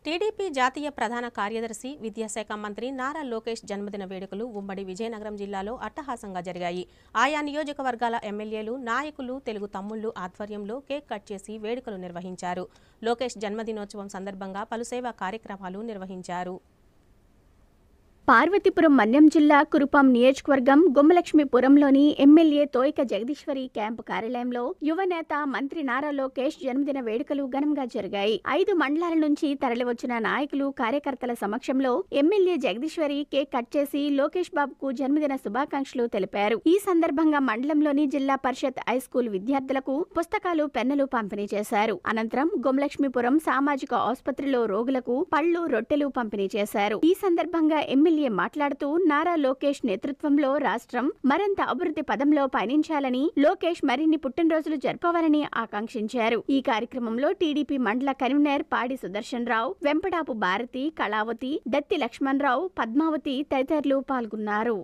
TDP జాతీయ ప్రధాన కార్యదర్శి విద్యాశాఖ మంత్రి నారా లోకేష్ జన్మదిన వేడుకలు ఉమ్మడి విజయనగరం జిల్లాలో అట్టహాసంగా జరిగాయి. ఆయా నియోజకవర్గాల ఎమ్మెల్యేలు, నాయకులు, తెలుగు తమ్ముళ్లు ఆధ్వర్యంలో కేక్ కట్ చేసి వేడుకలు నిర్వహించారు. లోకేష్ జన్మదినోత్సవం సందర్భంగా పలు సేవా కార్యక్రమాలు నిర్వహించారు. పార్వతీపురం మన్యం జిల్లా కురుపాం నియోజకవర్గం గుమ్మలక్ష్మీపురంలోని ఎమ్మెల్యే తోయిక జగదీశ్వరి క్యాంపు కార్యాలయంలో యువనేత మంత్రి నారా లోకేష్ జన్మదిన వేడుకలు ఘనంగా జరిగాయి. 5 మండలాల నుంచి తరలివచ్చిన నాయకులు, కార్యకర్తల సమక్షంలో ఎమ్మెల్యే జగదీశ్వరి కేక్ కట్ చేసి లోకేష్ బాబుకు జన్మదిన శుభాకాంక్షలు తెలిపారు. ఈ సందర్భంగా మండలంలోని జిల్లా పరిషత్ హైస్కూల్ విద్యార్థులకు పుస్తకాలు, పెన్నులు పంపిణీ చేశారు. అనంతరం గుమ్మలక్ష్మీపురం సామాజిక ఆసుపత్రిలో రోగులకు పళ్లు, రొట్టెలు పంపిణీ చేశారు. ఈ సందర్భంగా ఎమ్మెల్యే మాట్లాడుతూ నారా లోకేష్ నేతృత్వంలో రాష్ట్రం మరింత అభివృద్ధి పదంలో పయనించాలని, లోకేష్ మరిన్ని పుట్టినరోజులు జరపవాలని ఆకాంక్షించారు. ఈ కార్యక్రమంలో టీడీపీ మండల కన్వీనర్ పాడి సుదర్శన్ రావు, వెంపటాపు భారతి, కళావతి, దత్తి లక్ష్మణరావు, పద్మావతి తదితరులు పాల్గొన్నారు.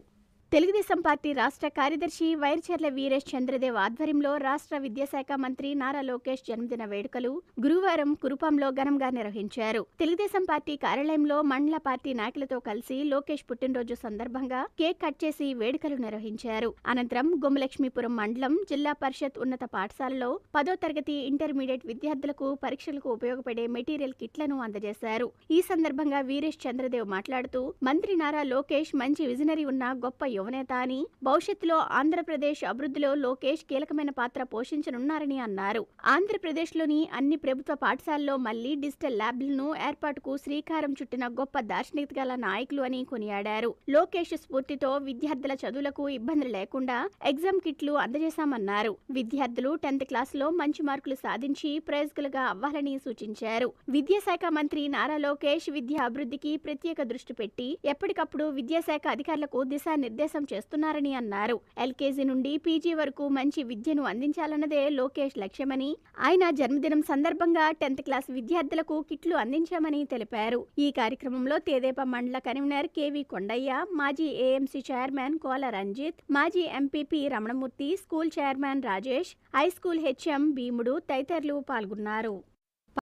తెలుగుదేశం పార్టీ రాష్ట్ర కార్యదర్శి వైర్చెర్ల వీరేష్ చంద్రదేవ్ ఆధ్వర్యంలో రాష్ట్ర విద్యాశాఖ మంత్రి నారా లోకేష్ జన్మదిన వేడుకలు గురువారం కురుపాంలో ఘనంగా నిర్వహించారు. తెలుగుదేశం పార్టీ కార్యాలయంలో మండల పార్టీ నాయకులతో కలిసి లోకేష్ పుట్టినరోజు సందర్భంగా కేక్ కట్ చేసి వేడుకలు నిర్వహించారు. అనంతరం గుమ్మలక్ష్మీపురం మండలం జిల్లా పరిషత్ ఉన్నత పాఠశాలలో 10వ తరగతి, ఇంటర్మీడియట్ విద్యార్థులకు పరీక్షలకు ఉపయోగపడే మెటీరియల్ కిట్లను అందజేశారు. ఈ సందర్భంగా వీరేష్ చంద్రదేవ్ మాట్లాడుతూ మంత్రి నారా లోకేష్ మంచి విజనరీ ఉన్న గొప్ప యువనేత అని, భవిష్యత్తులో ఆంధ్రప్రదేశ్ అభివృద్ధిలో లోకేష్ కీలకమైన పాత్ర పోషించనున్నారని అన్నారు. ఆంధ్రప్రదేశ్లోని అన్ని ప్రభుత్వ పాఠశాలల్లో మళ్లీ డిజిటల్ ల్యాబ్లను ఏర్పాటుకు శ్రీకారం చుట్టిన గొప్ప దార్శనికత గల నాయకులు అని కొనియాడారు. లోకేష్ స్ఫూర్తితో విద్యార్థుల చదువులకు ఇబ్బందులు లేకుండా ఎగ్జామ్ కిట్లు అందజేశామన్నారు. విద్యార్థులు 10th క్లాసులో మంచి మార్కులు సాధించి ప్రయోజకులుగా అవ్వాలని సూచించారు. విద్యాశాఖ మంత్రి నారా లోకేష్ విద్యా అభివృద్ధికి ప్రత్యేక దృష్టి పెట్టి ఎప్పటికప్పుడు విద్యాశాఖ అధికారులకు దిశానిర్దేశం చేస్తున్నారని అన్నారు. ఎల్కేజీ నుండి పీజీ వరకు మంచి విద్యను అందించాలన్నదే లోకేష్ లక్ష్యమని, ఆయన జన్మదినం సందర్భంగా 10th క్లాస్ విద్యార్థులకు కిట్లు అందించామని తెలిపారు. ఈ కార్యక్రమంలో తేదేపా మండల కన్వీనర్ కేవి కొండయ్య, మాజీ ఏఎంసీ చైర్మన్ కోల రంజిత్, మాజీ MPP Ramanamurthy, school chairman Rajesh, high school HM భీముడు తదితరులు పాల్గొన్నారు.